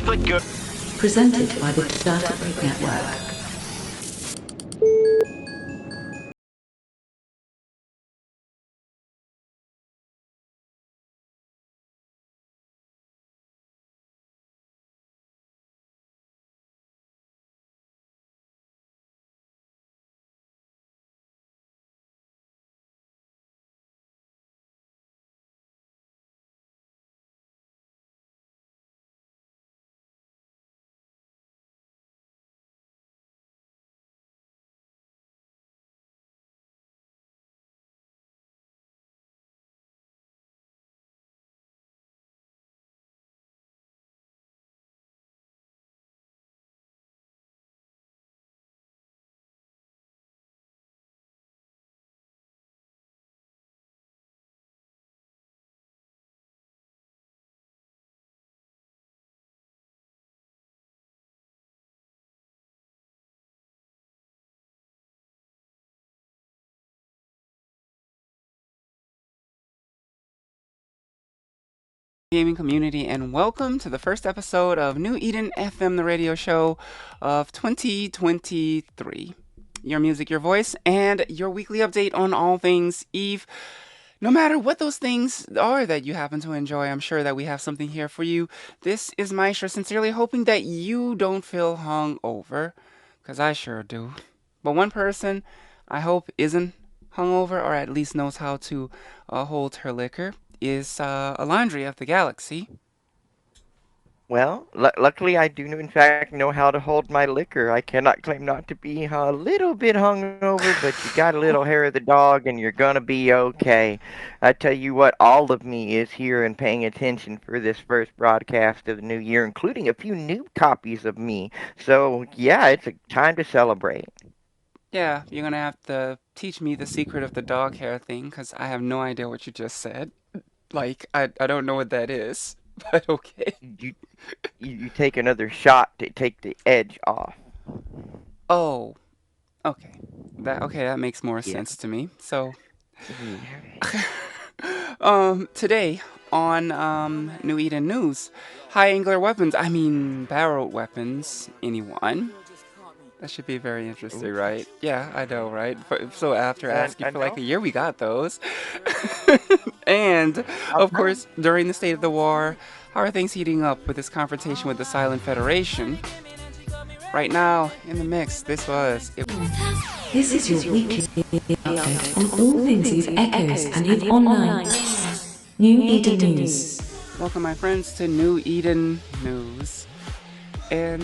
the good. Presented by the Data Break Network. Gaming community, and welcome to the first episode of New Eden FM, the radio show of 2023. Your music, your voice, and your weekly update on all things Eve. No matter what those things are that you happen to enjoy, I'm sure that we have something here for you. This is Maestro, sincerely hoping that you don't feel hung over, because I sure do. But one person I hope isn't hungover, or at least knows how to hold her liquor, is Alondria of the Galaxy. Well, luckily I do in fact know how to hold my liquor. I cannot claim not to be a little bit hungover, but you got a little hair of the dog and you're gonna be okay. I tell you what, all of me is here and paying attention for this first broadcast of the new year, including a few new copies of me. So yeah, it's a time to celebrate. Yeah, you're gonna have to teach me the secret of the dog hair thing, because I have no idea what you just said. Like, I don't know what that is, but okay. You you take another shot to take the edge off. Oh, okay. That makes more Yeah. sense to me. So, Yeah. today on New Eden News, high angular weapons, I mean barrel weapons, anyone? That should be very interesting, Ooh. right? Yeah, I know, right? So after asking I for like know. a year, we got those. And About of time. course, during the state of the war, how are things heating up with this confrontation with the Silent Federation? Right now, in the mix, this was it. This is your weekly update on all things Eve Echoes and Eve Online. New Eden News. Welcome, my friends, to New Eden News. And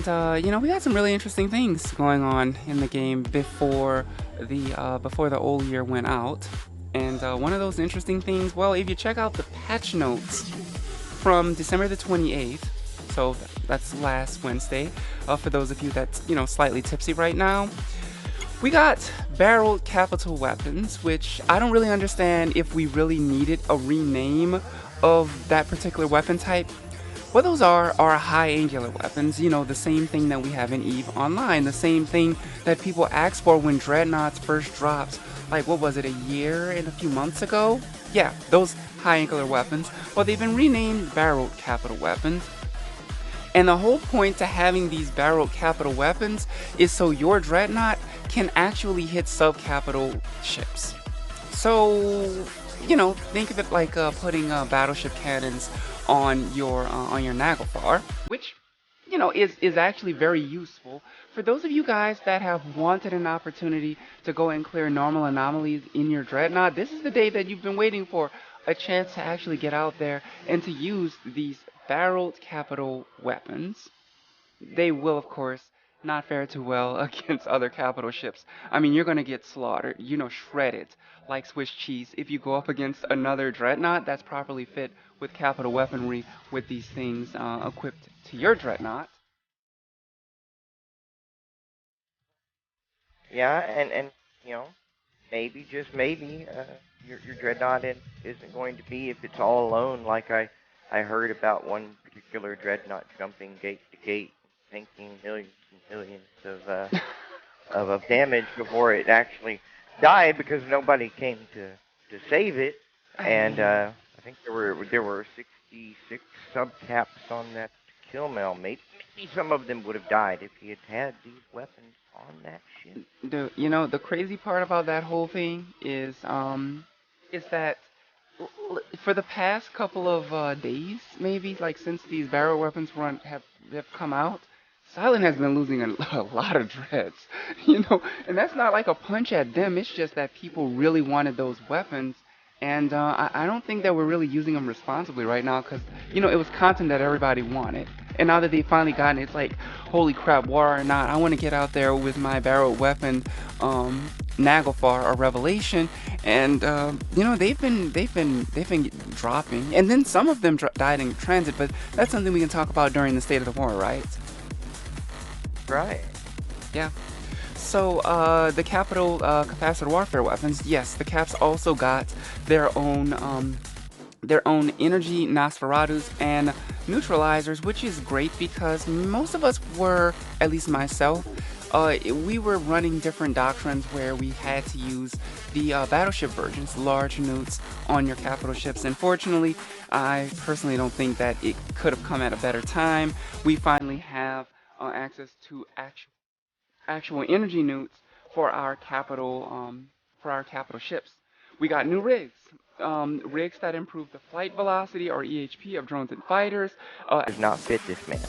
we got some really interesting things going on in the game before the old year went out. And one of those interesting things, well, if you check out the patch notes from December the 28th, so that's last Wednesday, for those of you that's slightly tipsy right now, we got barreled capital weapons, which I don't really understand if we really needed a rename of that particular weapon type. What those are high angular weapons, the same thing that we have in EVE Online, the same thing that people asked for when Dreadnoughts first dropped, like what was it, a year and a few months ago? Yeah, those high angular weapons, well, they've been renamed barreled capital weapons. And the whole point to having these barreled capital weapons is so your Dreadnought can actually hit sub-capital ships. So, think of it like putting battleship cannons on your Naglfar, which is actually very useful for those of you guys that have wanted an opportunity to go and clear normal anomalies in your Dreadnought. This is the day that you've been waiting for, a chance to actually get out there and to use these barreled capital weapons. They will, of course, not fare too well against other capital ships. I mean, you're going to get slaughtered, shredded like Swiss cheese if you go up against another Dreadnought that's properly fit with capital weaponry with these things equipped to your Dreadnought. Yeah, and maybe just maybe your dreadnought isn't going to be, if it's all alone, like I heard about one particular dreadnought jumping gate to gate, tanking millions and millions of damage before it actually died because nobody came to save it, I and mean, I think there were 66 subcaps on that Mail. Maybe some of them would have died if he had had these weapons on that ship. The crazy part about that whole thing is that for the past couple of days, maybe like since these barrel weapons have come out, Silent has been losing a lot of dreads, and that's not like a punch at them. It's just that people really wanted those weapons, and I don't think that we're really using them responsibly right now because it was content that everybody wanted, and now that they finally gotten it, it's like, holy crap, war or not, I want to get out there with my barrel weapon. Naglfar or Revelation, and they've been dropping, and then some of them died in transit. But that's something we can talk about during the state of the war, right? Right. Yeah. So the capital capacitor warfare weapons, yes, the Caps also got their own energy Nosferatus and neutralizers, which is great because most of us were, at least myself, we were running different doctrines where we had to use the battleship versions, large nukes on your capital ships. Unfortunately, I personally don't think that it could have come at a better time. We finally have access to actual energy nukes for our capital ships. We got new rigs. Rigs that improve the flight velocity or EHP of drones and fighters. Does not fit this man.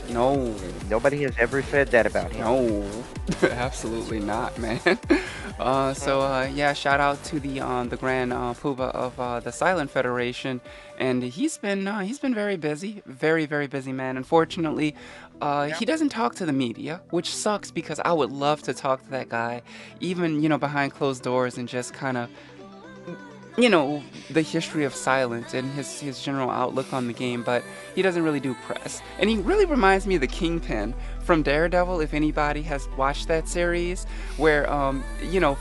No, Nobody has ever said that about him. no, absolutely not, man. Yeah, shout out to the Grand Poobah of the Silent Federation, and he's been very busy, very very busy man. Unfortunately, he doesn't talk to the media, which sucks because I would love to talk to that guy, even behind closed doors and just kind of the history of Silent and his general outlook on the game, but he doesn't really do press. And he really reminds me of the Kingpin from Daredevil, if anybody has watched that series, where,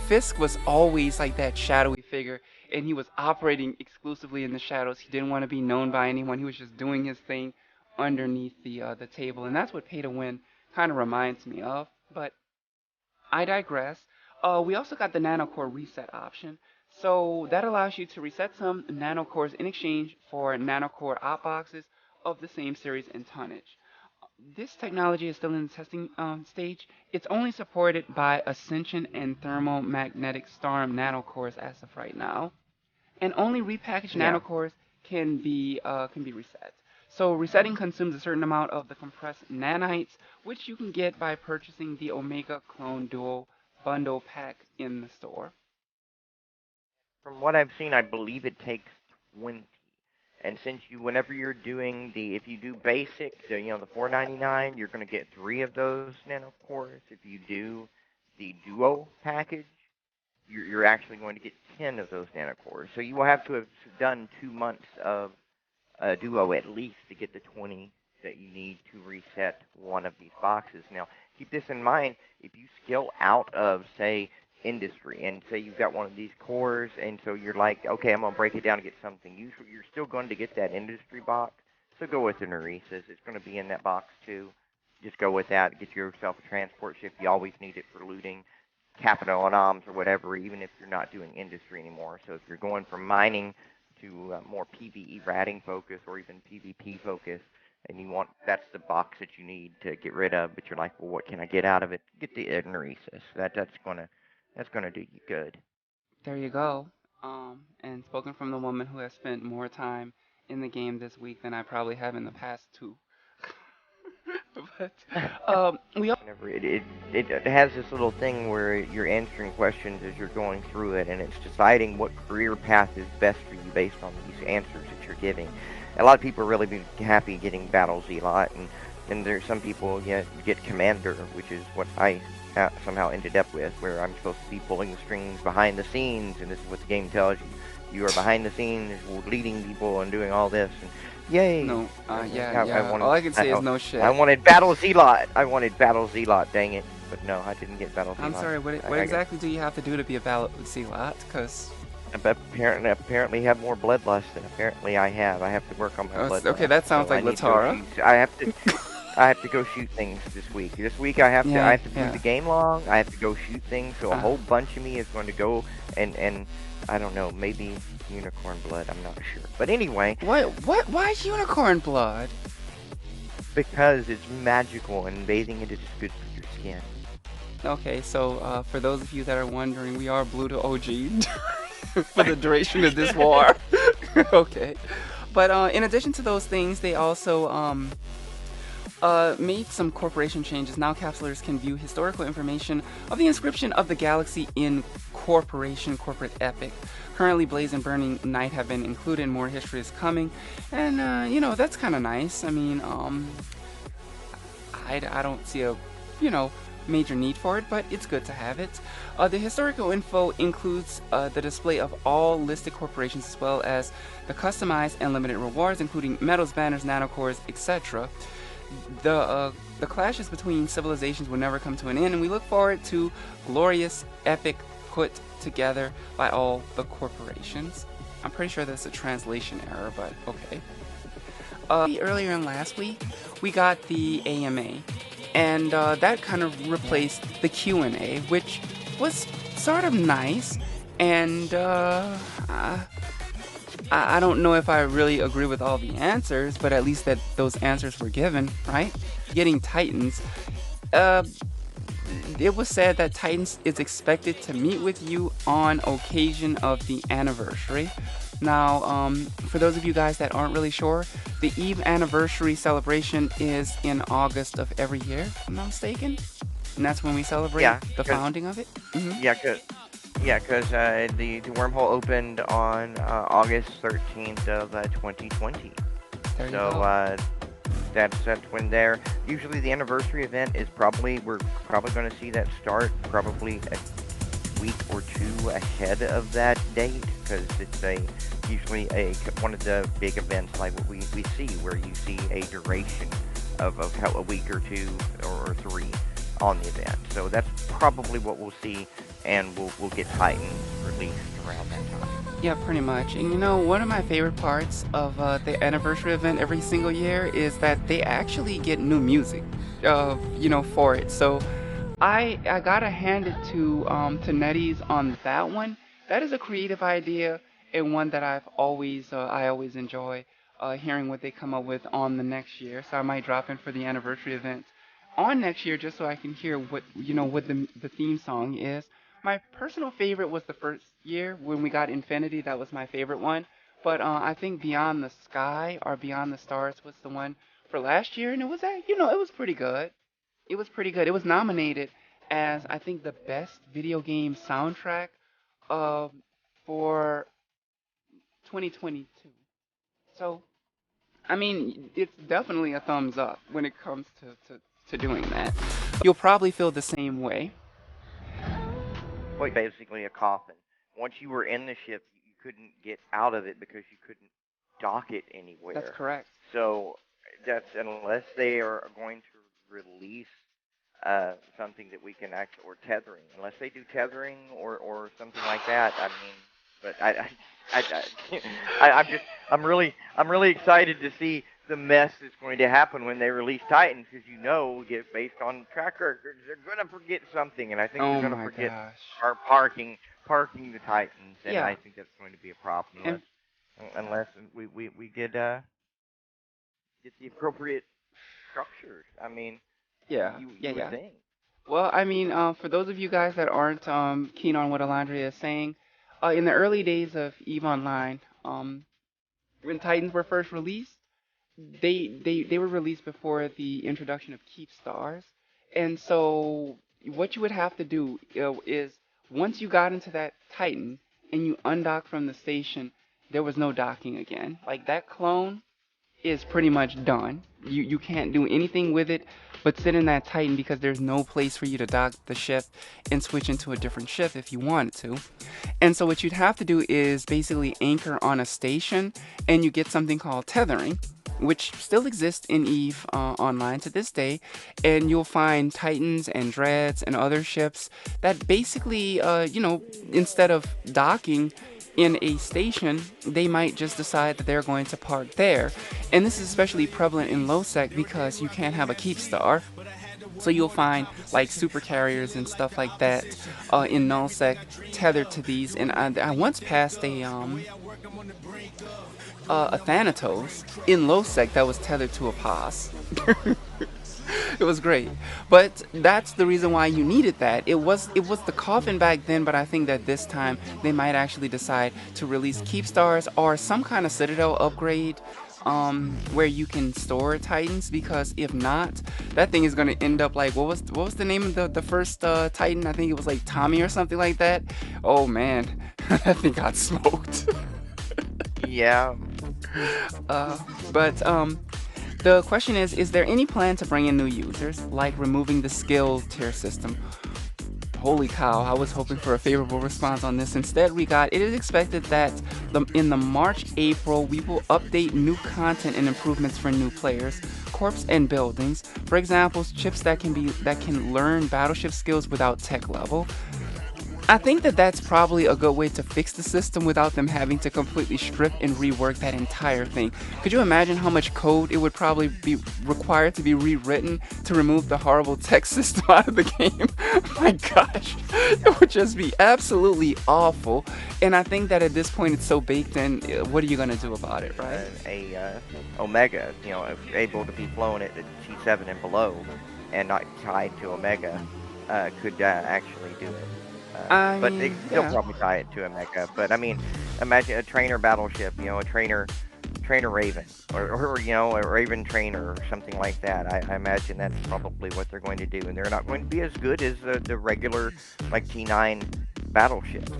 Fisk was always like that shadowy figure, and he was operating exclusively in the shadows. He didn't want to be known by anyone. He was just doing his thing underneath the table, and that's what Pay to Win kind of reminds me of. But I digress. We also got the nanocore reset option. So that allows you to reset some nanocores in exchange for nanocore op boxes of the same series and tonnage. This technology is still in the testing stage. It's only supported by Ascension and Thermomagnetic Storm nanocores as of right now, and only repackaged Yeah. nanocores can be reset. So resetting consumes a certain amount of the compressed nanites, which you can get by purchasing the Omega Clone Duo bundle pack in the store. From what I've seen, I believe it takes 20. And since whenever you're doing if you do basic, the 499, you're going to get 3 of those nanocores. If you do the duo package, you're actually going to get 10 of those nanocores. So you will have to have done 2 months of duo at least to get the 20 that you need to reset one of these boxes. Now, keep this in mind. If you skill out of, say, industry, and say you've got one of these cores, and so you're like, okay, I'm going to break it down and get something useful, you're still going to get that industry box. So go with the Neuresis. It's going to be in that box too. Just go with that. Get yourself a transport ship. You always need it for looting capital and arms or whatever, even if you're not doing industry anymore. So if you're going from mining to more PvE ratting focus or even PvP focus, and that's the box that you need to get rid of, but you're like, well, what can I get out of it? Get the Ignoresis. That's gonna do you good. There you go. And spoken from the woman who has spent more time in the game this week than I probably have in the past two. But we all. Whenever it has this little thing where you're answering questions as you're going through it, and it's deciding what career path is best for you based on these answers that you're giving. A lot of people are really be happy getting Battle Zealot, and there's some people get Commander, which is what I somehow ended up with, where I'm supposed to be pulling the strings behind the scenes, and this is what the game tells you. You are behind the scenes, leading people and doing all this, and yay! No, I yeah. wanted, All I can say is no shit. I wanted Battle Zealot. I wanted Battle Zealot. Dang it! But no, I didn't get Battle Zealot. I'm sorry. What exactly do you have to do to be a Battle Zealot? Because apparently have more bloodlust than apparently I have. I have to work on my bloodlust. Okay, that sounds like Latara. I have to go shoot things this week. This week I have to do the game long. I have to go shoot things. So a whole bunch of me is going to go and I don't know, maybe unicorn blood. I'm not sure. But anyway. What? Why unicorn blood? because it's magical and bathing in it is good for your skin. Okay, so for those of you that are wondering, we are blue to OG for the duration of this war. Okay. But in addition to those things, they also made some corporation changes. Now capsulers can view historical information of the inscription of the galaxy in corporate epic. Currently, Blaze and Burning Night have been included. More history is coming, and that's kind of nice. I mean, I don't see a you know major need for it, but it's good to have it. The historical info includes the display of all listed corporations as well as the customized and limited rewards, including medals, banners, nanocores, etc. The clashes between civilizations will never come to an end, and we look forward to glorious epic put together by all the corporations. I'm pretty sure that's a translation error, but okay. Earlier in last week, we got the AMA, and that kind of replaced the Q&A, which was sort of nice. And I don't know if I really agree with all the answers, but at least that those answers were given, right? Getting Titans. Uh, it was said that Titans is expected to meet with you on occasion of the anniversary. Now, for those of you guys that aren't really sure, the Eve anniversary celebration is in August of every year, if I'm not mistaken. And that's when we celebrate Yeah, the 'cause founding of it. yeah, 'cause yeah, 'cause the wormhole opened on August 13th of 2020. There you So go. that's when they're usually the anniversary event is we're probably going to see that start probably a week or two ahead of that date because it's a usually one of the big events like what we see where you see a duration of how a week or two or three on the event. So that's probably what we'll see, and we'll get Titans released around that time. Yeah, pretty much. And one of my favorite parts of the anniversary event every single year is that they actually get new music, for it. So I gotta hand it to NetEase on that one. That is a creative idea and one that I always enjoy hearing what they come up with on the next year. So I might drop in for the anniversary event on next year just so I can hear what the theme song is. My personal favorite was the first year when we got Infinity. That was my favorite one. But I think Beyond the Sky or Beyond the Stars was the one for last year, and it was pretty good. It was pretty good. It was nominated as I think the best video game soundtrack uh, for 2022. So I mean, it's definitely a thumbs up when it comes to doing that. You'll probably feel the same way. Well, basically a coffin. Once you were in the ship, you couldn't get out of it because you couldn't dock it That's anywhere. correct. So that's unless they are going to release something that we can act or tethering. Unless they do tethering or something like that. I mean, but I'm really excited to see the mess that's going to happen when they release Titans, because get based on track records, they're gonna forget something, and I think they're Oh gonna my forget gosh. our parking the Titans, and Yeah. I think that's going to be a problem And unless we get the appropriate structures. I mean, yeah, you yeah, would yeah. think. Well, I mean, for those of you guys that aren't keen on what Alandria is saying, in the early days of EVE Online, when Titans were first released, they were released before the introduction of Keep Stars, and so what you would have to do is once you got into that Titan and you undocked from the station, there was no docking again. Like that clone is pretty much done. You can't do anything with it but sit in that Titan because there's no place for you to dock the ship and switch into a different ship if you wanted to. And so what you'd have to do is basically anchor on a station, and you get something called tethering, which still exists in EVE Online to this day. And you'll find Titans and Dreads and other ships that basically, instead of docking in a station, they might just decide that they're going to park there. And this is especially prevalent in low sec because you can't have a keep star. So you'll find like super carriers and stuff like that in nullsec tethered to these. And I once passed a Thanatos in low sec that was tethered to a pos. It was great, but that's the reason why you needed that. It was the coffin back then, but I think that this time they might actually decide to release keep stars or some kind of Citadel upgrade, where you can store Titans. Because if not, that thing is gonna end up like what was the name of the first Titan? I think it was like Tommy or something like that. Oh man, that thing got smoked. Yeah. Uh, but the question is there any plan to bring in new users, like removing the skill tier system? Holy cow, I was hoping for a favorable response on this. Instead, we got it is expected that in the March April we will update new content and improvements for new players, corps and buildings. For example, chips that can learn battleship skills without tech level. I think that that's probably a good way to fix the system without them having to completely strip and rework that entire thing. Could you imagine how much code it would probably be required to be rewritten to remove the horrible text system out of the game? My gosh, it would just be absolutely awful. And I think that at this point it's so baked in. What are you gonna do about it, right? A Omega, able to be flown at the T7 and below, and not tied to Omega, could actually do it. I But they mean, still yeah. probably tie it to a mecha. But I mean, imagine a trainer battleship, a trainer Raven, or a Raven trainer or something like that. I imagine that's probably what they're going to do, and they're not going to be as good as the regular like T9 battleships.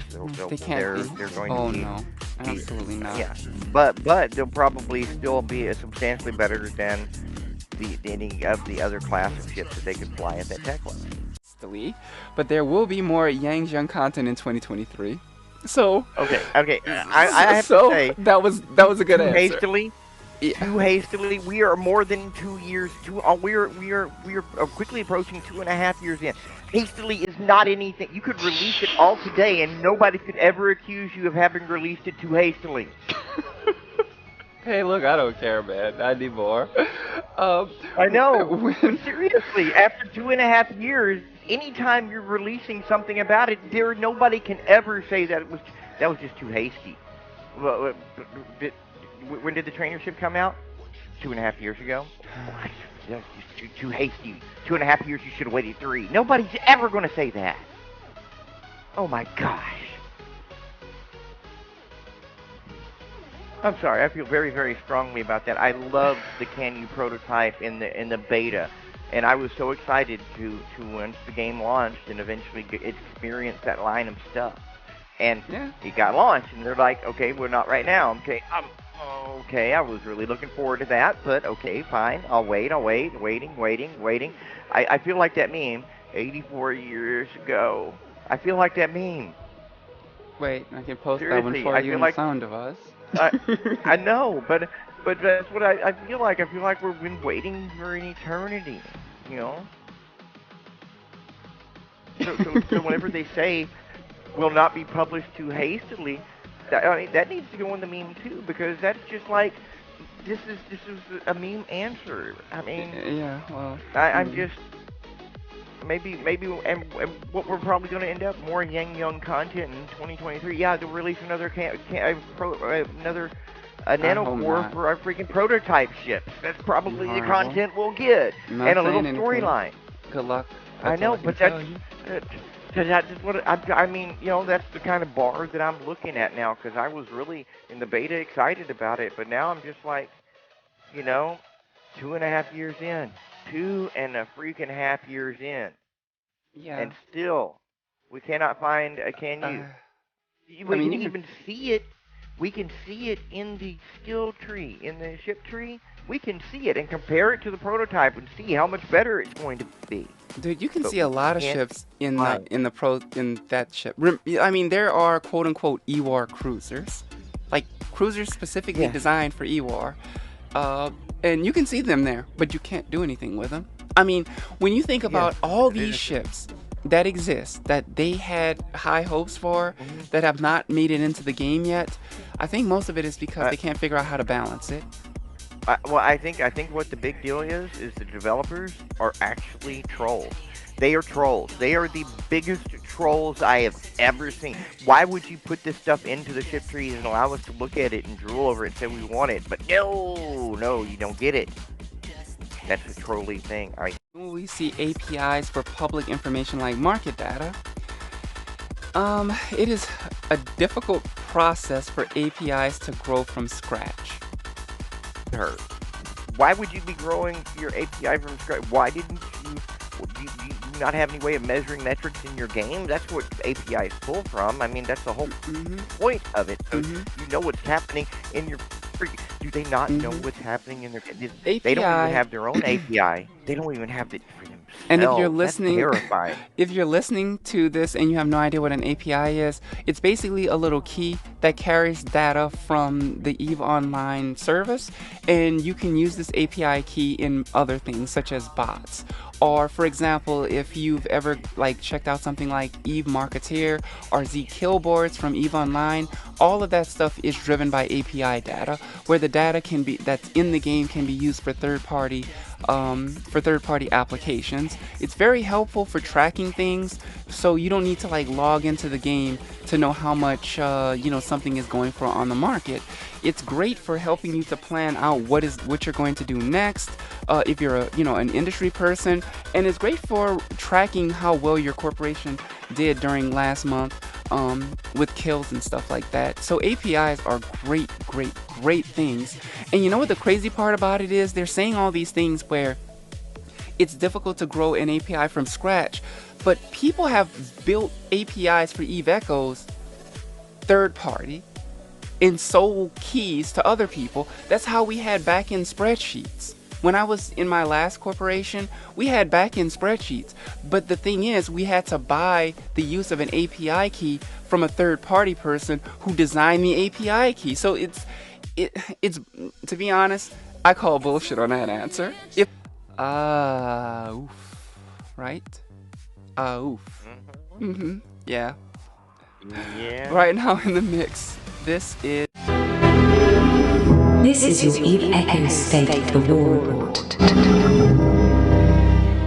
They can't be. They're going to Oh no, be absolutely not. yeah, but they'll probably still be substantially better than any of the other class of ships that they could fly at that tech level. Hastily, but there will be more Yang Jiang content in 2023. So, Okay. I have to so say, that was a good too answer. hastily, Yeah. too hastily. We are more than 2 years. We are quickly approaching 2.5 years in. Hastily is not anything. You could release it all today, and nobody could ever accuse you of having released it too hastily. Hey, look, I don't care, man. I need more. Um, I know, but when seriously, after 2.5 years, anytime you're releasing something about it, nobody can ever say that was just too hasty. Well, did, when did the trainership come out? 2.5 years ago. What? That's just too hasty. 2.5 years, you should have waited 3. Nobody's ever going to say that. Oh my gosh. I'm sorry. I feel very, very strongly about that. I loved the Can You prototype in the beta, and I was so excited to once the game launched and eventually experience that line of stuff. And yeah, it got launched, and they're like, "Okay, we're not right now." Okay, okay. I was really looking forward to that, but okay, fine. I'll wait. Waiting. I feel like that meme. 84 years ago. I feel like that meme. wait, I can post that one Seriously, for I you feel in the like sound of us. I I know, but that's what I feel like. I feel like we've been waiting for an eternity, you know. So whenever they say will not be published too hastily, I mean that needs to go in the meme too, because that's just like this is a meme answer. I mean, Yeah, well, I'm just maybe and what we're probably going to end up more Yang Young content in 2023. Yeah, they'll release another another a I hope nanocore not. for our freaking prototype ships. That's probably the Horrible. content we'll get, I'm not and a little saying anything. storyline. Good luck. I That's all know, I can but tell that's you. that, that's what I mean. That's the kind of bar that I'm looking at now, because I was really in the beta excited about it, but now I'm just like, you know, 2.5 years in, 2.5 years in. Yeah. And still, we cannot find a can Uh, you. I We mean, can you could. even see it. We can see it in the skill tree, in the ship tree. We can see it and compare it to the prototype and see how much better it's going to be. Dude, you can But see a we lot of can't ships in the find. in the pro in that ship. I mean, there are quote unquote EWAR cruisers, like cruisers specifically Yeah. designed for EWAR, uh, and you can see them there, but you can't do anything with them. I mean, when you think Yeah. about all these There's- ships that exist that they had high hopes for mhm. that have not made it into the game yet, I think most of it is because Uh, they can't figure out how to balance it. I think what the big deal is the developers are actually trolls. They are trolls. They are the biggest trolls I have ever seen. Why would you put this stuff into the ship trees and allow us to look at it and drool over it and say we want it? But no, no, you don't get it. That's the trolly thing. When we see APIs for public information like market data, it is a difficult process for APIs to grow from scratch. Her. Why would you be growing your API from scratch? Why didn't you? Do you not have any way of measuring metrics in your game? That's what APIs pull from. I mean, that's the whole Mm-hmm. point of it. So Mm-hmm. you know what's happening in your. Do they not know Mm-hmm. what's happening in their? They don't even API, have their own API. They don't even have it for and if you're themselves. That's listening, terrifying. if you're listening to this and you have no idea what an API is, it's basically a little key that carries data from the EVE Online service, and you can use this API key in other things such as bots. Or for example, if you've ever like checked out something like Eve Marketeer or Z Killboards from Eve Online, all of that stuff is driven by API data, where the data can be that's in the game can be used for third-party applications. It's very helpful for tracking things, so you don't need to like log into the game to know how much something is going for on the market. It's great for helping you to plan out what you're going to do next. If you're an industry person, and it's great for tracking how well your corporation did during last month with kills and stuff like that. So APIs are great, great, great things. And you know what the crazy part about it is? They're saying all these things where it's difficult to grow an API from scratch, but people have built APIs for Eve Echoes third party and sold keys to other people. That's how we had back-end spreadsheets. When I was in my last corporation, we had back-end spreadsheets. But the thing is, we had to buy the use of an API key from a third-party person who designed the API key. So it's to be honest, I call bullshit on that answer. If oof, right? Oof. Mm-hmm. Yeah. Yeah. Right now in the mix, this is. This is your Eve Echo State of the War report.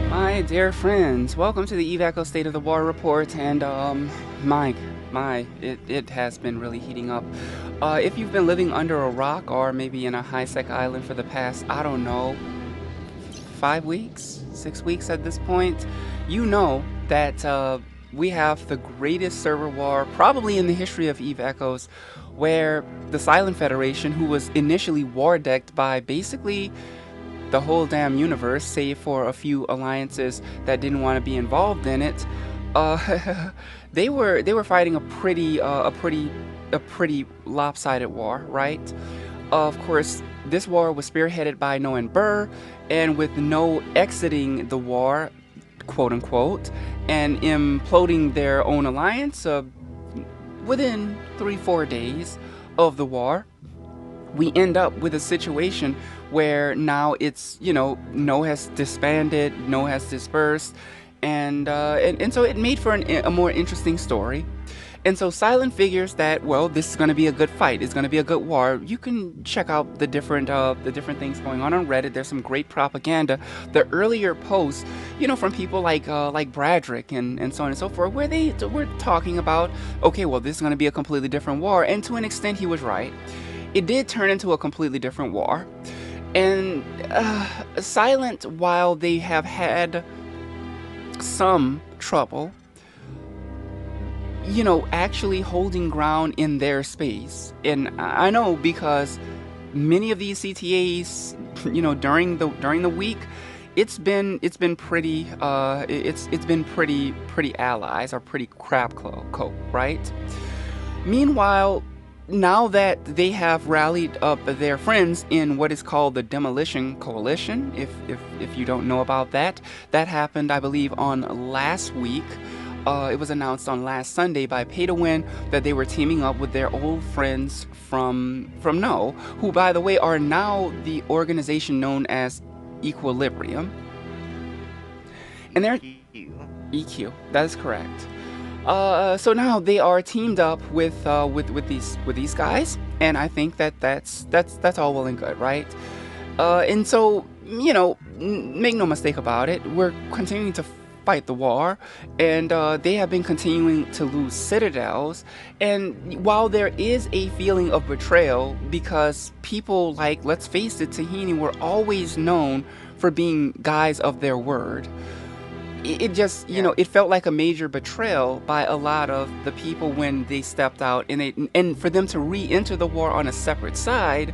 My dear friends, welcome to the Eve Echo State of the War report, and it has been really heating up. If you've been living under a rock or maybe in a high-sec island for the past, I don't know, 5 weeks, 6 weeks at this point, you know that we have the greatest server war probably in the history of Eve Echoes, where the Silent Federation, who was initially war decked by basically the whole damn universe, save for a few alliances that didn't want to be involved in it, they were fighting a pretty lopsided war, right? Of course, this war was spearheaded by No and Burr, and with No exiting the war, quote unquote, and imploding their own alliance within 3-4 days of the war, we end up with a situation where now it's, No has disbanded, No has dispersed, and so it made for a more interesting story. And so Silent figures that, well, this is going to be a good fight. It's going to be a good war. You can check out the different things going on Reddit. There's some great propaganda. The earlier posts, from people like Bradrick and so on and so forth, where they were talking about, okay, well, this is going to be a completely different war. And to an extent, he was right. It did turn into a completely different war. And Silent, while they have had some trouble, actually holding ground in their space. And I know because many of these CTAs, during the week, it's been pretty allies or pretty crap coat, right? Meanwhile, now that they have rallied up their friends in what is called the Demolition Coalition, if you don't know about that happened, I believe, on last week. It was announced on last Sunday by Pay to Win that they were teaming up with their old friends from No, who, by the way, are now the organization known as Equilibrium. And they're EQ. That is correct. So now they are teamed up with these guys, and I think that's all well and good, right? And so, make no mistake about it, we're continuing to fight the war, and they have been continuing to lose citadels. And while there is a feeling of betrayal, because people like, let's face it, Tahini were always known for being guys of their word. It just, Yeah. it felt like a major betrayal by a lot of the people when they stepped out, and for them to re-enter the war on a separate side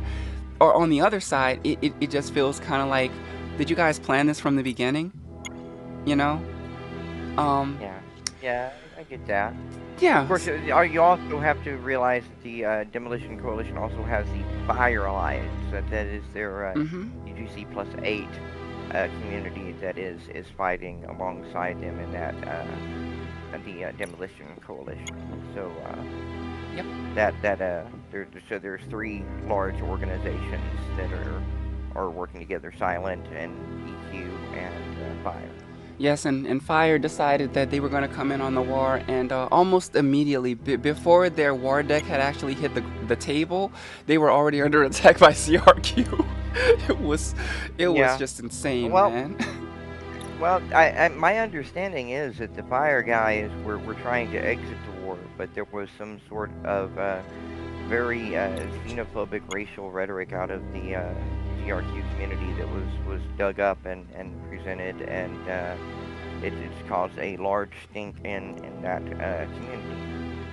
or on the other side, it just feels kind of like, did you guys plan this from the beginning? You know? Um, Yeah. Yeah, I get that. Of yeah. course, you also have to realize that the Demolition Coalition also has the Fire Alliance. That is their Mm-hmm. UGC plus 8 community that is fighting alongside them in that the Demolition Coalition. So Yep. there's three large organizations that are working together: Silent and EQ and Fire. Yes, and Fire decided that they were going to come in on the war, and almost immediately, before their war deck had actually hit the table, they were already under attack by CRQ. it was it was Yeah. just insane, Well, man. Well, my understanding is that the fire guys were trying to exit the war, but there was some sort of very xenophobic racial rhetoric out of the GRQ community that was dug up and presented, and it's caused a large stink in that community.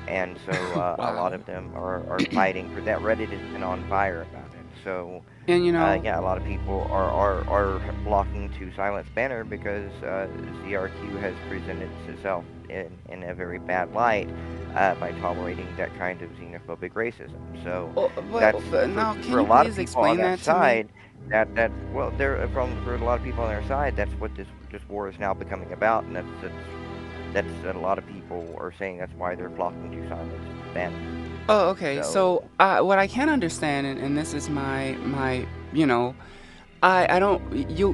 And so a lot Wow. of them are fighting for that. Reddit has been on fire about it. So And yeah, a lot of people are flocking to Silence Banner because ZRQ has presented itself in a very bad light by tolerating that kind of xenophobic racism. So oh, that's but now, can for a you lot of please people on explain that that to me? side. That well, they're from for a lot of people on their side. That's what this war is now becoming about, and that's a lot of people are saying that's why they're flocking to Silence Banner. Oh, okay. So So, what I can understand, and this is my, I don't,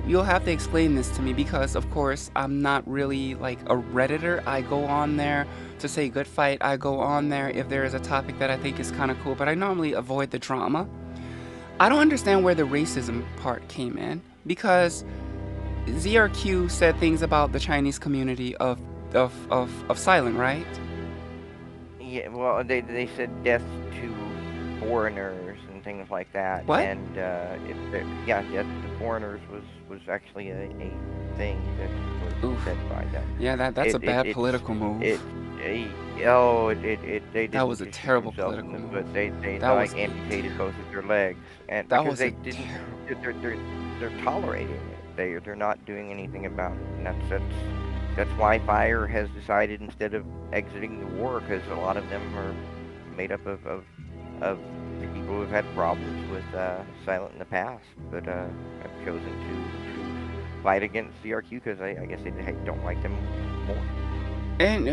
you'll have to explain this to me, because of course I'm not really like a redditor. I go on there to say good fight. I go on there if there is a topic that I think is kind of cool, but I normally avoid the drama. I don't understand where the racism part came in, because ZRQ said things about the Chinese community of Silent, right? yeah, well, they said death to foreigners and things like that, What? and yeah, death to foreigners was actually a thing that was Oof. said by them. Yeah, that's a It it bad it's political it, move. they That didn't was a just shoot terrible themselves in political the move. foot. They That was like a amputated both of their legs, and that because was a they didn't, terrible. they're tolerating it. They're not doing anything about it, and that's why Fire has decided instead of exiting the war, because a lot of them are made up of people who've had problems with Silent in the past, but have chosen to fight against CRQ because I guess they don't like them more. And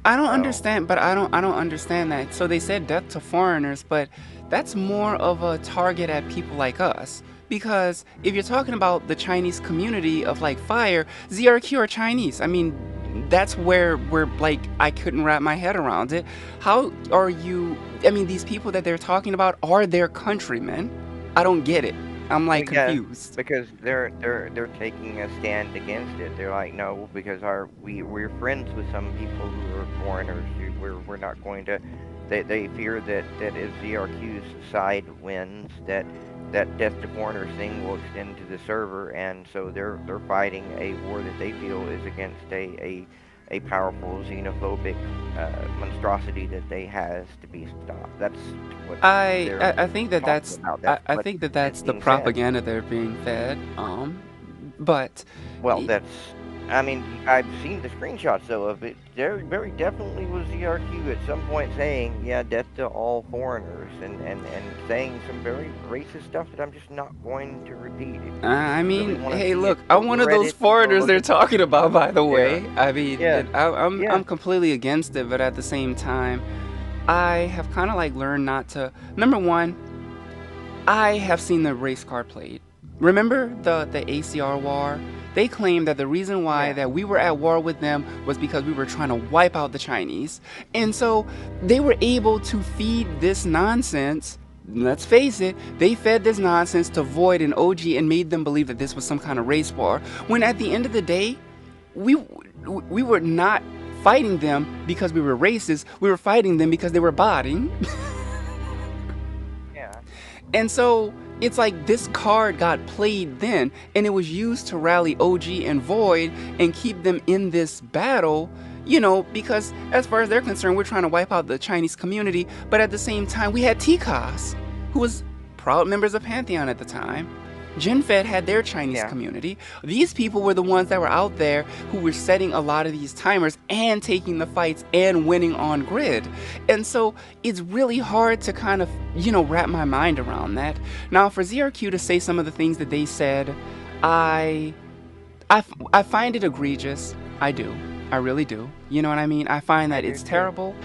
I don't So understand, but I don't understand that. So they said death to foreigners, but that's more of a target at people like us. Because if you're talking about the Chinese community of like Fire, ZRQ are Chinese. I mean, that's where like I couldn't wrap my head around it. How are you? I mean, these people that they're talking about are their countrymen. I don't get it. I'm like yeah, confused. because they're taking a stand against it. They're like, no, because we're friends with some people who are foreigners. We're not going to. They fear that if ZRQ's side wins, that death to foreigners thing will extend to the server, and so they're fighting a war that they feel is against a powerful xenophobic monstrosity that they has to be stopped. That's what they're I think that talking that's about. That's I what think that is that's the being said. propaganda they're being fed. But Well, y- I mean, I've seen the screenshots though of it. There very definitely was ZRQ at some point saying, yeah, death to all foreigners, and saying some very racist stuff that I'm just not going to repeat. If I you really mean, want to hey, see it, look, go I'm to one of those Reddit and go foreigners look they're at the talking about, screenshots. by the Yeah, way. I mean, yeah, yeah, I'm completely against it, but at the same time, I have kind of like learned not to. Number one, I have seen the race card played. Remember the ACR war? They claimed that the reason why yeah. that we were at war with them was because we were trying to wipe out the Chinese. And so they were able to feed this nonsense let's face it, they fed this nonsense to Void and OG and made them believe that this was some kind of race war. When at the end of the day, we we were not fighting them because we were racist. We were fighting them because they were botting. Yeah. And so it's like this card got played then, and it was used to rally OG and Void and keep them in this battle, because as far as they're concerned, we're trying to wipe out the Chinese community, but at the same time, we had TCOS, who was proud members of Pantheon at the time. GenFed had their Chinese Yeah. community. These people were the ones that were out there who were setting a lot of these timers and taking the fights and winning on grid. And so it's really hard to kind of, wrap my mind around that. Now, for ZRQ to say some of the things that they said, I, I find it egregious. I do. I really do. You know what I mean? I find I that do it's too. terrible.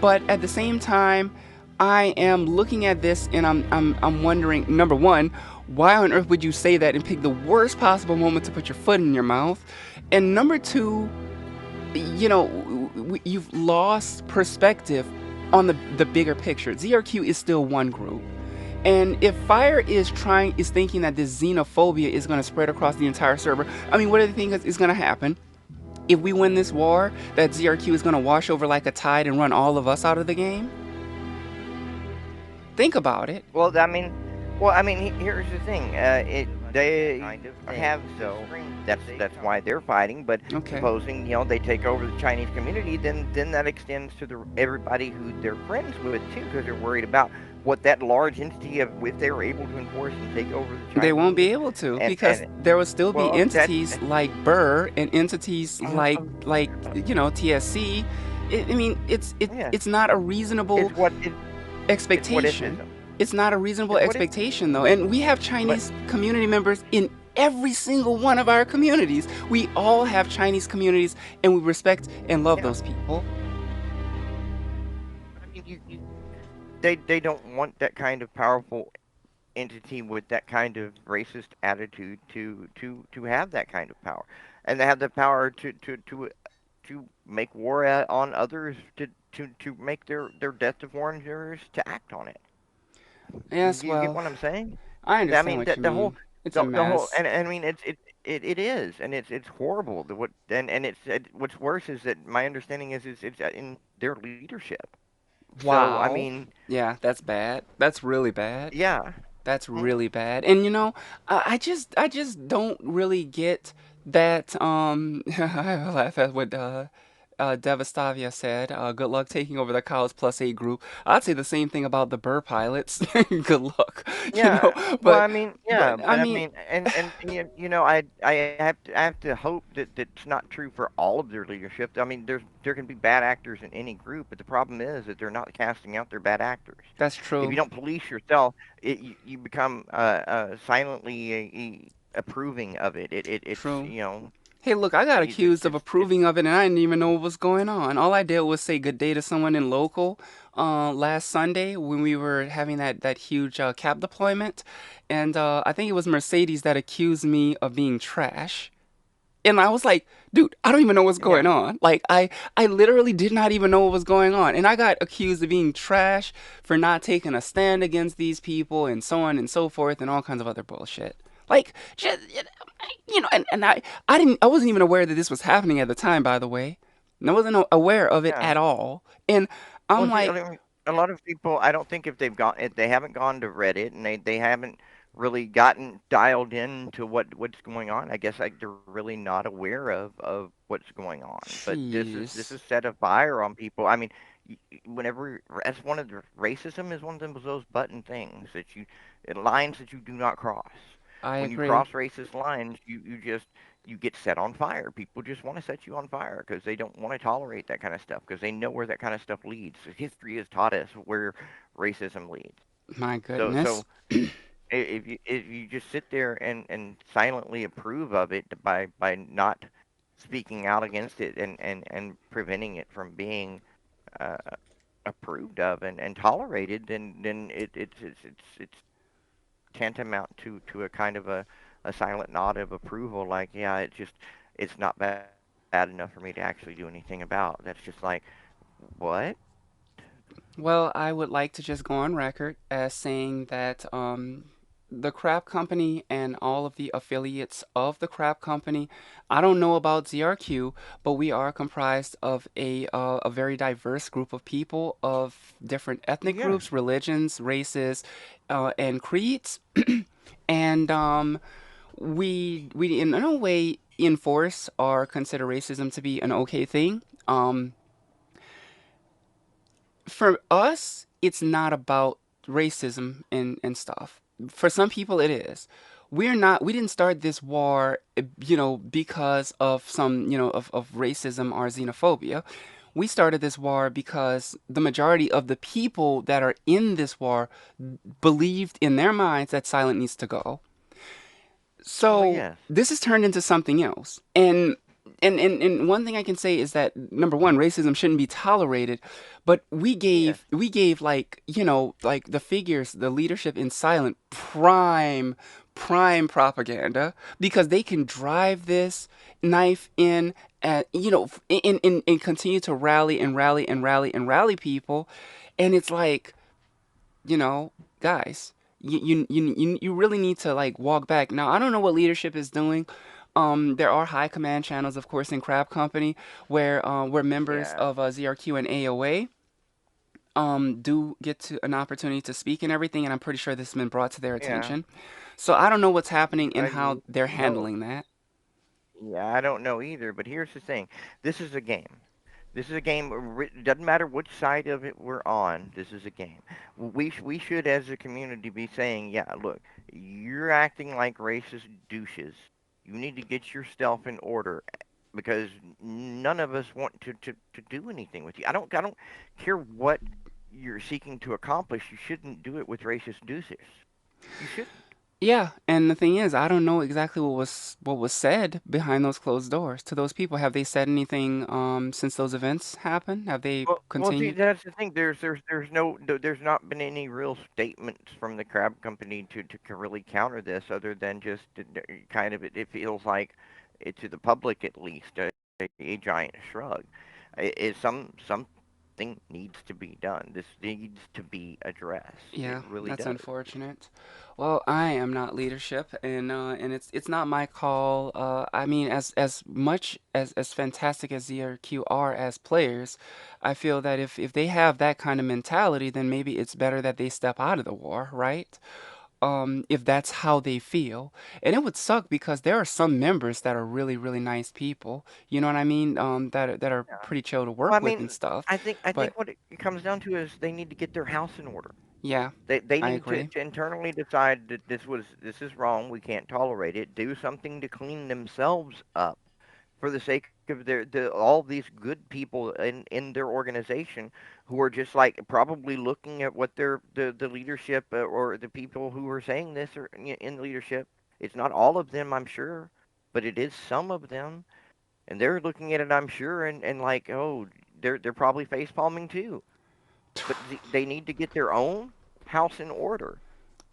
But at the same time, I am looking at this and I'm wondering, number one, why on earth would you say that and pick the worst possible moment to put your foot in your mouth? And number two, you've lost perspective on the bigger picture. ZRQ is still one group. And if Fire is thinking that this xenophobia is going to spread across the entire server, I mean, what do they think is going to happen? If we win this war, that ZRQ is going to wash over like a tide and run all of us out of the game? Think about it. Here's the thing. They have so that's why they're fighting. But Okay. supposing they take over the Chinese community, then that extends to the everybody who they're friends with too, because they're worried about what that large entity of if they were able to enforce and take over the They won't be Chinese. able to because And there will still be well, that entities like Burr and entities like TSC. I mean, yeah, it's not a reasonable it's what it, it's what expectation. ism. It's not a reasonable It's what it. expectation though, and we have But Chinese community members in every single one of our communities. We all have Chinese communities, and we respect and love yeah, those people. they don't want that kind of powerful entity with that kind of racist attitude to have that kind of power, and they have the power to make war on others to make their death to foreigners to act on it. Yes, You get well, what I'm saying? I I understand mean what you the whole mean. It's a the whole mess. and I mean it is, and it's horrible. The what and what's worse is that my understanding is it's in their leadership. So I Wow. mean, Yeah, that's bad. That's really bad. yeah. That's Mm, really bad. And I just don't really get that. I laugh at what Devastavia said. Good luck taking over the Cows Plus 8 group. I'd say the same thing about the Burr pilots. Good luck, Yeah, well, But I mean, but yeah, I but I mean, mean, I have to hope that that's not true for all of their leadership. I mean, there can be bad actors in any group, but the problem is that they're not casting out their bad actors. that's If you true. don't police yourself, you become silently approving of it. It's True. Hey, look, I got accused of it's approving of it, and I didn't even know what was going on. All I did was say good day to someone in local last Sunday when we were having that huge cap deployment, and I think it was Mercedes that accused me of being trash. And I was like, dude, I don't even know what's going yeah. on. Like, I literally did not even know what was going on. And I got accused of being trash for not taking a stand against these people and so on and so forth and all kinds of other bullshit. Like, just, and I wasn't even aware that this was happening at the time, by the way. And I wasn't aware of it Yeah. at all. And I'm Well, see, like, I mean, a lot of people, I don't think if they haven't gone to Reddit and they haven't really gotten dialed in to what's going on. I guess like they're really not aware of what's going on. But this is jeez. set a fire on people. I mean, whenever that's one of the racism is one of those button things that lines that you do not cross. I When you agree. cross racist lines, you get set on fire. People just want to set you on fire because they don't want to tolerate that kind of stuff because they know where that kind of stuff leads. History has taught us where racism leads. My So goodness. so if you just sit there and silently approve of it by not speaking out against it and preventing it from being uh, approved of and tolerated, then it's tantamount to a kind of a silent nod of approval, like, yeah, it's not bad enough for me to actually do anything about. That's just like, what? Well, I would like to just go on record as saying that the Crab Company and all of the affiliates of the Crab Company, I don't know about ZRQ, but we are comprised of a very diverse group of people of different ethnic Yeah, groups, religions, races, and creeds. And we in no way enforce or consider racism to be an okay thing. For us, it's not about racism and stuff. For some people, it is. We didn't start this war, because of of racism or xenophobia. We started this war because the majority of the people that are in this war believed in their minds that silent needs to go. well, So yes, this has turned into something else. And one thing I can say is that number one, racism shouldn't be tolerated, but we yes, gave we gave like like the figures, the leadership in silent prime propaganda because they can drive this knife in at and continue to rally and rally and rally and rally people, and it's like, you know, guys, you really need to like walk back. Now, I don't know what leadership is doing. There are high command channels, of course, in Crab Company where members yeah, of ZRQ and AOA do get to an opportunity to speak and everything, and I'm pretty sure this has been brought to their yeah. attention. So I don't know what's happening and how You they're know, handling that. yeah, I don't know either. But here's the thing: this is a game. This is a game. Doesn't matter which side of it we're on. This is a game. We should, as a community, be saying, yeah, look, you're acting like racist douches. You need to get yourself in order because none of us want to do anything with you. I don't care what you're seeking to accomplish. You shouldn't do it with racist douches. You shouldn't. Yeah, and the thing is, I don't know exactly what was said behind those closed doors to those people. Have they said anything since those events happened? Have they Well, see, continued? that's the thing. There's not been any real statements from the crab company to really counter this, other than just kind of it feels like to the public at least a giant shrug. Is something needs to be done. This needs to be addressed. It Yeah, really that's does. unfortunate. Well, I am not leadership, and it's not my call. I mean, as much as fantastic as ZRQ are as players, I feel that if they have that kind of mentality, then maybe it's better that they step out of the war, right? If that's how they feel. And it would suck because there are some members that are really, really nice people. You know what I mean? That are pretty chill to Well, I work with mean, and stuff. I think But what it comes down to is they need to get their house in order. yeah, They I need agree. to internally decide that this is wrong. We can't tolerate it. Do something to clean themselves up for the sake of all these good people in their organization who are just like probably looking at what the leadership or the people who are saying this are in leadership. It's not all of them, I'm sure, but it is some of them, and they're looking at it, I'm sure, and like, oh, they're probably face palming too. But they need to get their own house in order.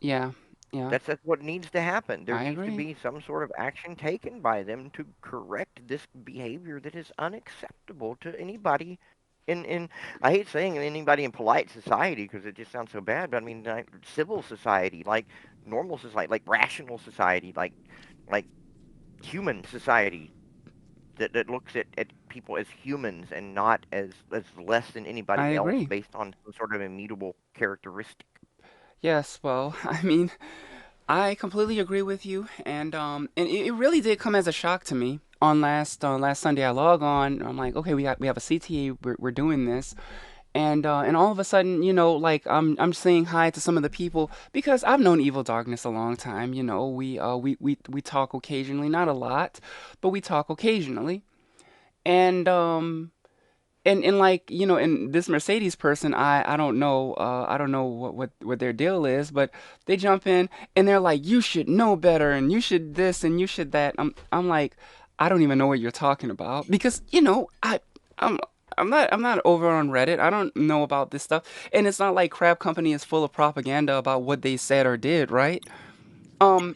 Yeah, yeah, That's what needs to happen. There I needs to agree. be some sort of action taken by them to correct this behavior that is unacceptable to anybody in I hate saying anybody in polite society because it just sounds so bad, but I mean like, civil society, like normal society, like rational society, like human society that looks at people as humans and not as less than I anybody else agree. based on some sort of immutable characteristic. Yes, well, I mean, I completely agree with you, and it really did come as a shock to me on last Sunday. I log on, I'm like, okay, we have a CTA, we're doing this, and all of a sudden, like I'm saying hi to some of the people because I've known Evil Darkness a long time. We talk occasionally, not a lot, but we talk occasionally, and and like and this Mercedes person, I don't know what their deal is, but they jump in and they're like, you should know better and you should this and you should that. I'm like, I don't even know what you're talking about because I'm I'm not over on Reddit. I don't know about this stuff, and it's not like Crab Company is full of propaganda about what they said or did, right?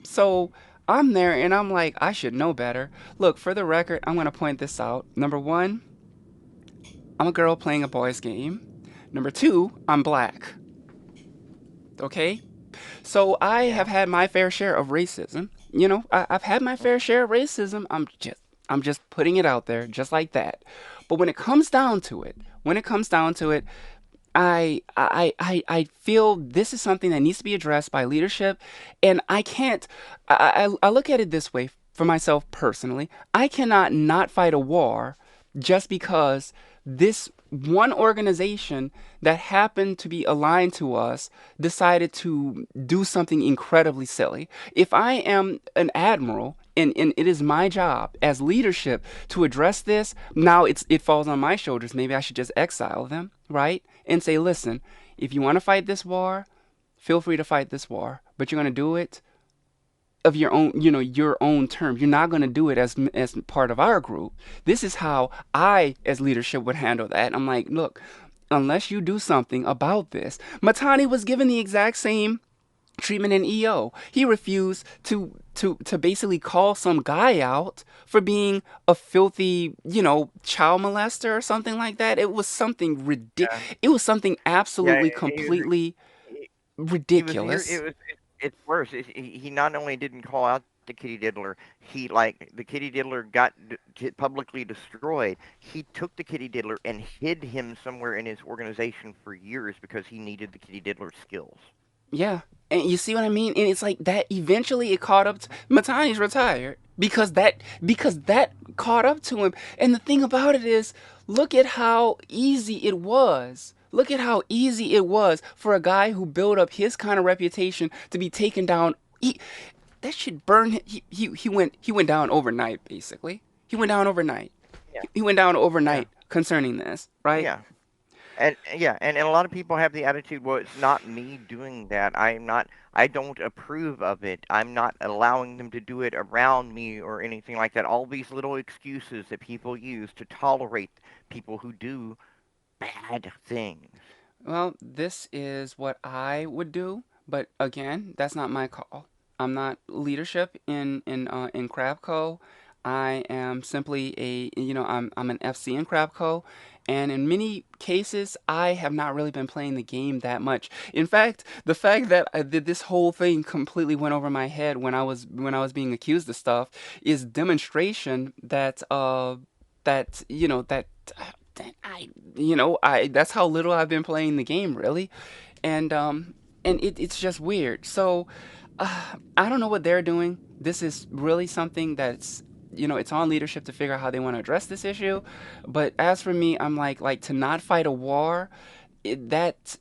So I'm there and I'm like, I should know better. Look, for the record, I'm gonna point this out. Number one, I'm a girl playing a boys game. Number two, I'm black. Okay? So I have Yeah. had my fair share of racism. I've had my fair share of racism. I'm just putting it out there, just like that. But when it comes down to it, I feel this is something that needs to be addressed by leadership, and I can't. I look at it this way for myself personally. I cannot not fight a war just because this one organization that happened to be aligned to us decided to do something incredibly silly. If I am an admiral and it is my job as leadership to address this, now it falls on my shoulders. Maybe I should just exile them, right? And say, listen, if you want to fight this war, feel free to fight this war, but you're going to do it of your own, your own terms. You're not going to do it as part of our group. This is how I, as leadership, would handle that. I'm like, look, unless you do something about this. Matani was given the exact same treatment in EO. He refused to basically call some guy out for being a filthy, child molester or something like that. It was something ridiculous. Yeah. It was something Yeah. absolutely He was. completely He was here. ridiculous. It's worse. He not only didn't call out the kitty diddler, he like the kitty diddler got publicly destroyed. He took the kitty diddler and hid him somewhere in his organization for years because he needed the kitty diddler's skills. Yeah. And you see what I mean? And it's like that eventually it caught up to Matani's retired because that caught up to him. And the thing about it is, look at how easy it was. Look at how easy it was for a guy who built up his kind of reputation to be taken down. That should burn him. He went down overnight basically. He went down overnight. Yeah. He went down Yeah. overnight concerning this, right? Yeah. And yeah, and a lot of people have the attitude, well, it's not me doing that. I don't approve of it. I'm not allowing them to do it around me or anything like that. All these little excuses that people use to tolerate people who do bad things. Well, this is what I would do, but again, that's not my call. I'm not leadership in Crabco. I am simply I'm an FC in Crabco, and in many cases, I have not really been playing the game that much. In fact, the fact that this whole thing completely went over my head when I was being accused of stuff is demonstration that I that's how little I've been playing the game really, and it's just weird. So I don't know what they're doing. This is really something that's it's on leadership to figure out how they want to address this issue. But as for me, I'm like to not fight a war. That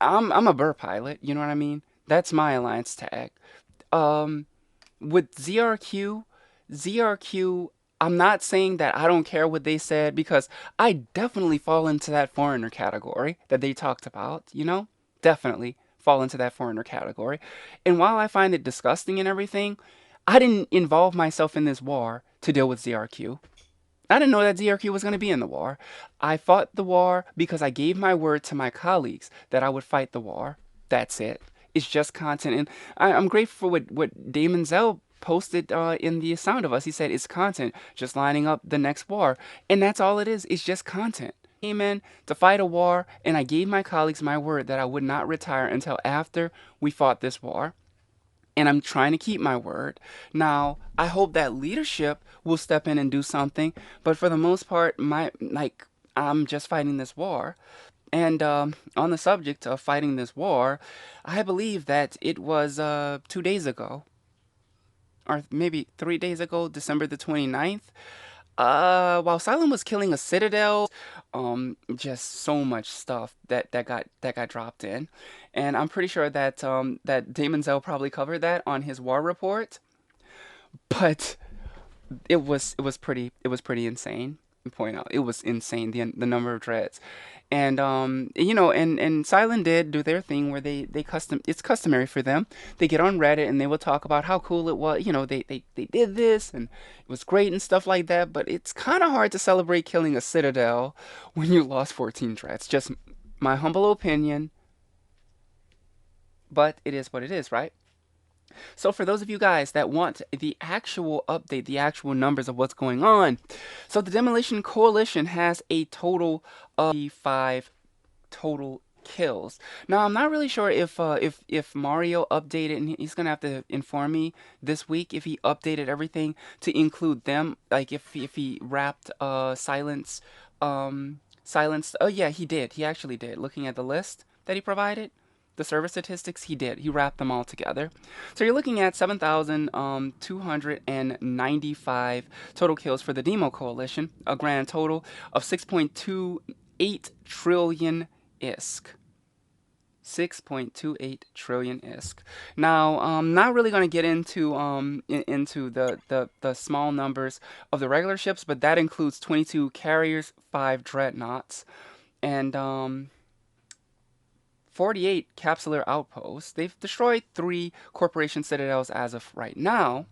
I'm a burr pilot. You know what I mean? That's my alliance tag. Um, with ZRQ, I'm not saying that I don't care what they said because I definitely fall into that foreigner category that they talked about. Definitely fall into that foreigner category. And while I find it disgusting and everything, I didn't involve myself in this war to deal with ZRQ. I didn't know that ZRQ was going to be in the war. I fought the war because I gave my word to my colleagues that I would fight the war. That's it. It's just content. And I'm grateful for what Damon Zell posted in the Sound of Us. He said it's content, just lining up the next war. And that's all it is. It's just content. Came in to fight a war, and I gave my colleagues my word that I would not retire until after we fought this war, and I'm trying to keep my word. Now, I hope that leadership will step in and do something, but for the most part, I'm just fighting this war. And on the subject of fighting this war, I believe that it was 2 days ago, or maybe 3 days ago, December the 29th. While Silent was killing a citadel, just so much stuff that got dropped in, and I'm pretty sure that Damon Zell probably covered that on his war report. But it was pretty insane. Point out it was insane the number of dreads, and Silent did do their thing where they custom it's customary for them. They get on Reddit and they will talk about how cool it was. They did this and it was great and stuff like that. But it's kind of hard to celebrate killing a citadel when you lost 14 dreads. Just my humble opinion, but it is what it is, right? So for those of you guys that want the actual update, the actual numbers of what's going on, so the Demolition Coalition has a total of 5 total kills. Now I'm not really sure if Mario updated, and he's gonna have to inform me this week if he updated everything to include them. Like if he wrapped silence. Oh yeah, he did. He actually did. Looking at the list that he provided, the service statistics, he did. He wrapped them all together. So you're looking at 7,295 total kills for the Demo Coalition, a grand total of 6.28 trillion ISK. 6.28 trillion ISK. Now, not really going to get into the small numbers of the regular ships, but that includes 22 carriers, 5 dreadnoughts, and 48 capsular outposts. They've destroyed 3 corporation citadels as of right now.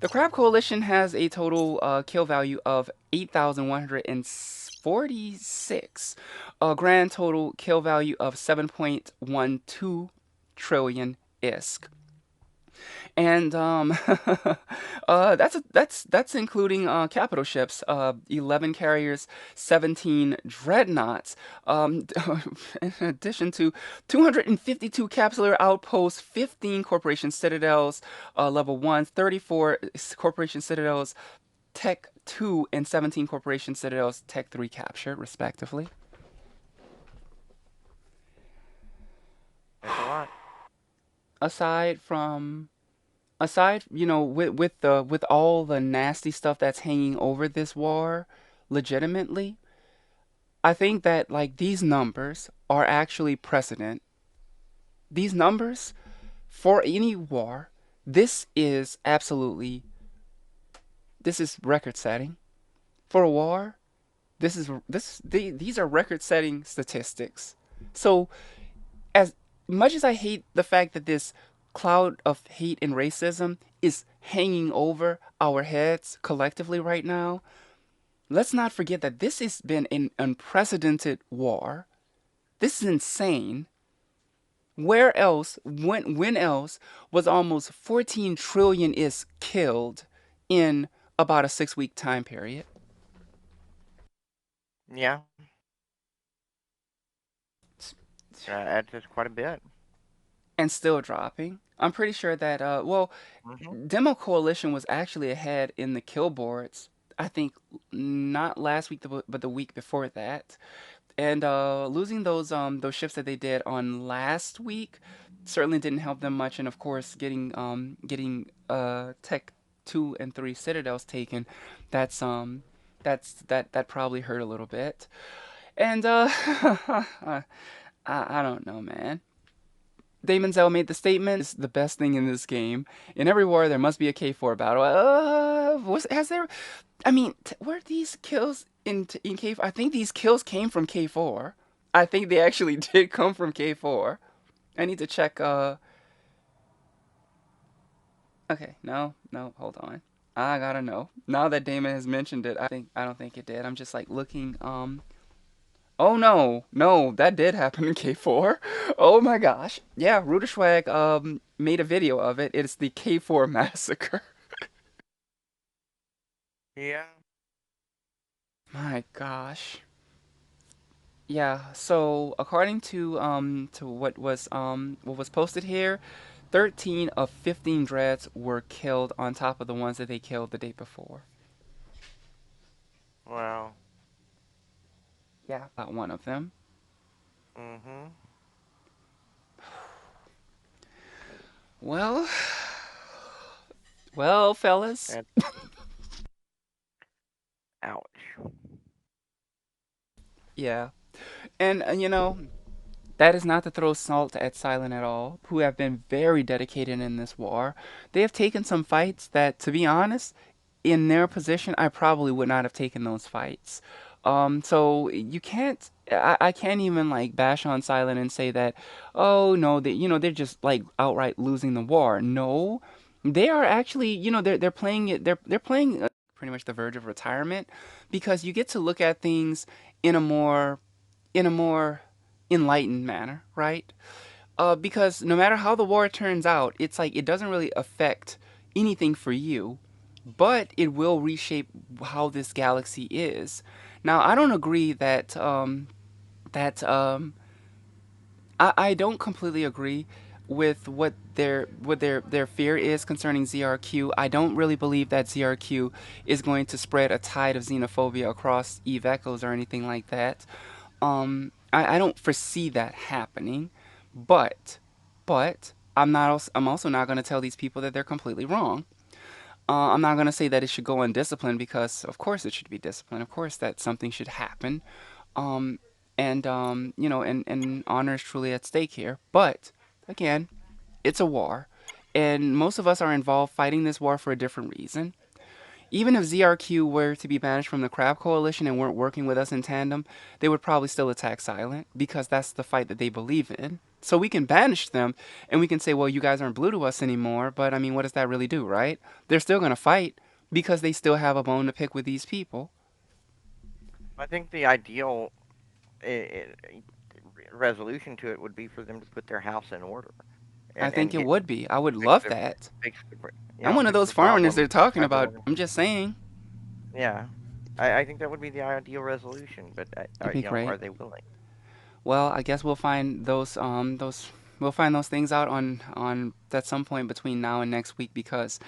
The Crab Coalition has a total kill value of 8,146, a grand total kill value of 7.12 trillion ISK. And that's including capital ships, 11 carriers, 17 dreadnoughts, in addition to 252 capsular outposts, 15 corporation citadels, level 1, 34 corporation citadels, Tech 2, and 17 corporation citadels, Tech 3 captured, respectively. That's a lot. Aside from aside, with all the nasty stuff that's hanging over this war, legitimately, I think that like these numbers are actually precedent. These numbers for any war, this is absolutely this is record setting. For a war, these are record setting statistics. So as much as I hate the fact that this cloud of hate and racism is hanging over our heads collectively right now, let's not forget that this has been an unprecedented war. This is insane. Where else, when else was almost 14 trillion is killed in about a 6 week time period? Yeah, that's just quite a bit. And still dropping. I'm pretty sure that, Hmm. Demo Coalition was actually ahead in the kill boards. I think not last week, but the week before that. And losing those ships that they did on last week certainly didn't help them much. And of course, getting Tech 2 and 3 Citadels taken, that's that probably hurt a little bit. And I don't know, man. Damon Zell made the statement, "Is the best thing in this game. In every war, there must be a K4 battle." Has there? I mean, were these kills in K4? I think these kills came from K4. I think they actually did come from K4. I need to check. Okay, no, no, hold on. I gotta know. Now that Damon has mentioned it, I don't think it did. I'm just like looking. Oh no, no, that did happen in K4. Oh my gosh. Yeah, Ruderschwag made a video of it. It's the K4 massacre. Yeah. My gosh. Yeah, so according to what was posted here, 13 of 15 dreads were killed on top of the ones that they killed the day before. Well. Yeah, about one of them. Mhm. Well, well, fellas. That's ouch. Yeah. And that is not to throw salt at Silent at all, who have been very dedicated in this war. They have taken some fights that, to be honest, in their position, I probably would not have taken those fights. So you can't, I can't even like bash on Silent and say that, oh no, they're just like outright losing the war. No, they are actually, they're playing it, they're playing pretty much the verge of retirement because you get to look at things in a more in a more enlightened manner, right? Because no matter how the war turns out, it's like it doesn't really affect anything for you, but it will reshape how this galaxy is. Now, I don't agree that I don't completely agree with what their fear is concerning ZRQ. I don't really believe that ZRQ is going to spread a tide of xenophobia across Eve Echoes or anything like that. I don't foresee that happening, but I'm also not going to tell these people that they're completely wrong. I'm not going to say that it should go undisciplined because, of course, it should be disciplined. Of course, that something should happen. Um, and honor is truly at stake here. But again, it's a war, and most of us are involved fighting this war for a different reason. Even if ZRQ were to be banished from the Crab Coalition and weren't working with us in tandem, they would probably still attack Silent because that's the fight that they believe in. So we can banish them and we can say, well, you guys aren't blue to us anymore, but I mean, what does that really do, right? They're still going to fight because they still have a bone to pick with these people. I think the ideal resolution to it would be for them to put their house in order I think and it get would be. I would fix love the that. fix the I'm one of fix those the foreigners problem they're talking as about. order. I'm just saying. Yeah, I think that would be the ideal resolution, but It'd be are great. they willing? Well, I guess we'll find those things out on at some point between now and next week because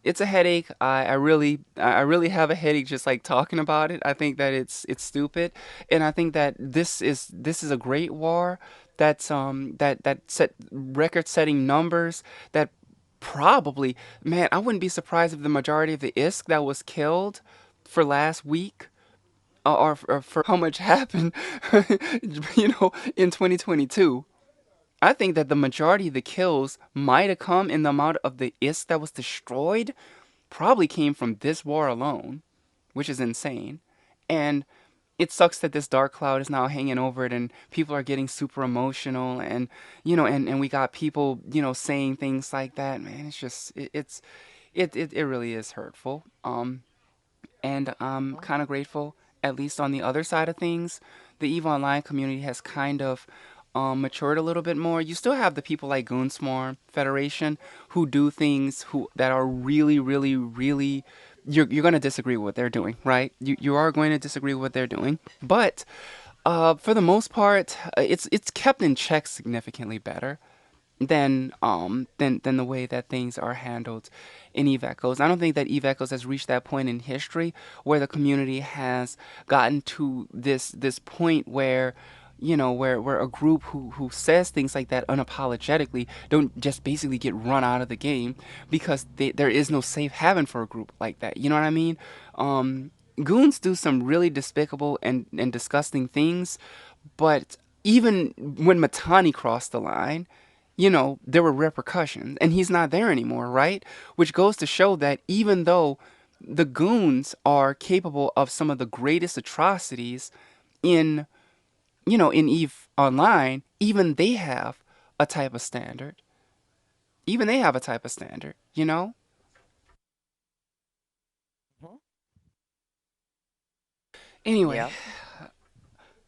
it's a headache. I really have a headache just like talking about it. I think that it's stupid, and I think that this is a great war that set record-setting numbers that probably, man, I wouldn't be surprised if the majority of the ISK that was killed for last week or for how much happened, in 2022. I think that the majority of the kills might have come in the amount of the ISK that was destroyed, probably came from this war alone, which is insane. And it sucks that this dark cloud is now hanging over it and people are getting super emotional and and we got people, saying things like that, man. It's just it really is hurtful. And I'm Mhm. kind of grateful, at least on the other side of things, the EVE Online community has kind of matured a little bit more. You still have the people like Goonswarm Federation who do things who that are really, really, really. You're going to disagree with what they're doing, right? You are going to disagree with what they're doing, but for the most part, it's kept in check significantly better than the way that things are handled in Eve Echoes. I don't think that Eve Echoes has reached that point in history where the community has gotten to this point where where a group who says things like that unapologetically don't just basically get run out of the game because there is no safe haven for a group like that. You know what I mean? Goons do some really despicable and disgusting things, but even when Matani crossed the line, there were repercussions, and he's not there anymore, right? Which goes to show that even though the goons are capable of some of the greatest atrocities in, in Eve Online, even they have a type of standard. Even they have a type of standard. Mhm. Anyway, Yeah.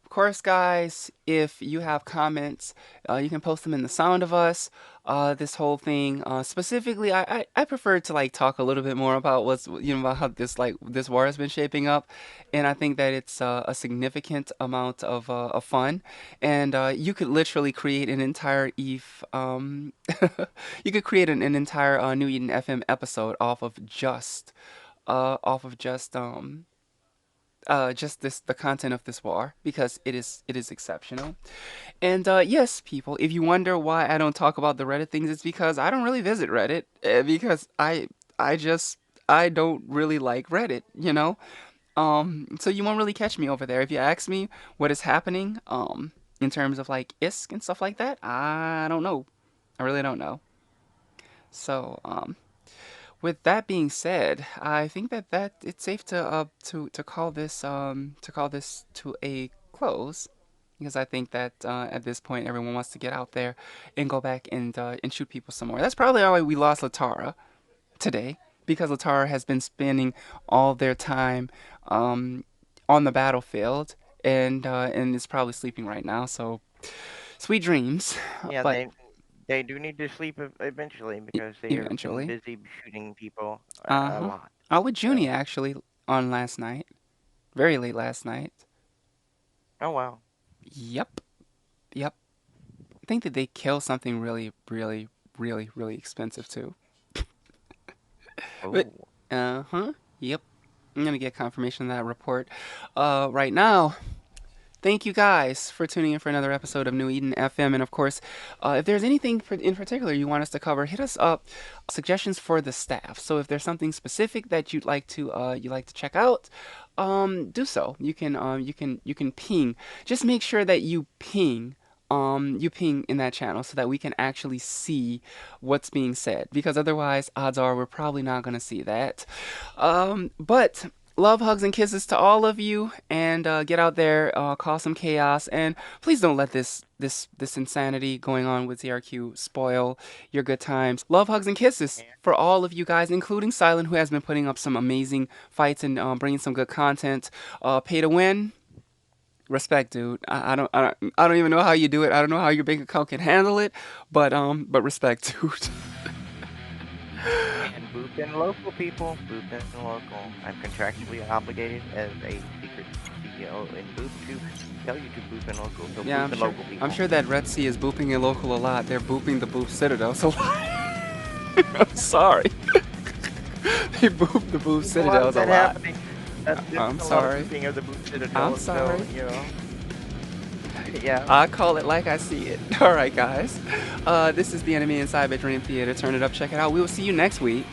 of course, guys, if you have comments, you can post them in the Sound of Us. This whole thing, specifically, I prefer to like talk a little bit more about about how this war has been shaping up, and I think that it's a significant amount of fun, and you could literally create an entire Eve, you could create an entire New Eden FM episode off of just this the content of this war because it is exceptional. And yes, people, if you wonder why I don't talk about the Reddit things, it's because I don't really visit Reddit because I just I don't really like Reddit. So you won't really catch me over there. If you ask me what is happening in terms of like ISK and stuff like that, I don't know. I really don't know. So with that being said, I think that it's safe to call this to a close because I think that at this point everyone wants to get out there and go back and shoot people some more. That's probably why we lost Latara today because Latara has been spending all their time um, on the battlefield and is probably sleeping right now. So sweet dreams, Yeah, but they do need to sleep eventually because they have been eventually. busy shooting people Uh a huh. lot. I with Junie So, actually on last night. Very late last night. oh wow. Yep. Yep. think that they kill something really, really, really, really expensive too. But Oh. uh-huh. Yep. I'm gonna get confirmation of that report. Right now. Thank you guys for tuning in for another episode of New Eden FM. And of course, if there's anything in particular you want us to cover, hit us up. Suggestions for the staff. So if there's something specific that you'd like to check out, do so. You can ping. Just make sure that you ping in that channel so that we can actually see what's being said. Because otherwise, odds are we're probably not going to see that. But love, hugs, and kisses to all of you, and get out there, cause some chaos, and please don't let this insanity going on with ZRQ spoil your good times. Love, hugs, and kisses for all of you guys, including Silent, who has been putting up some amazing fights and bringing some good content. Pay to win. Respect, dude. I don't even know how you do it. I don't know how your bank account can handle it, but respect, dude. And boop in local, people. Boop in local. I'm contractually obligated as a secret CEO in Boop to tell you to boop in local. So Yeah, boop in local, people. I'm sure that Red Sea is booping in local a lot. They're booping the Boop Citadel, so I'm sorry. They boop the Boop Citadels a that lot. happening. That's I'm a lot sorry. of booping of the Boop Citadel. I'm sorry. So, you know. Yeah. I call it like I see it. All right, guys. This is The Enemy Inside Bedroom Theater. Turn it up, check it out. We will see you next week.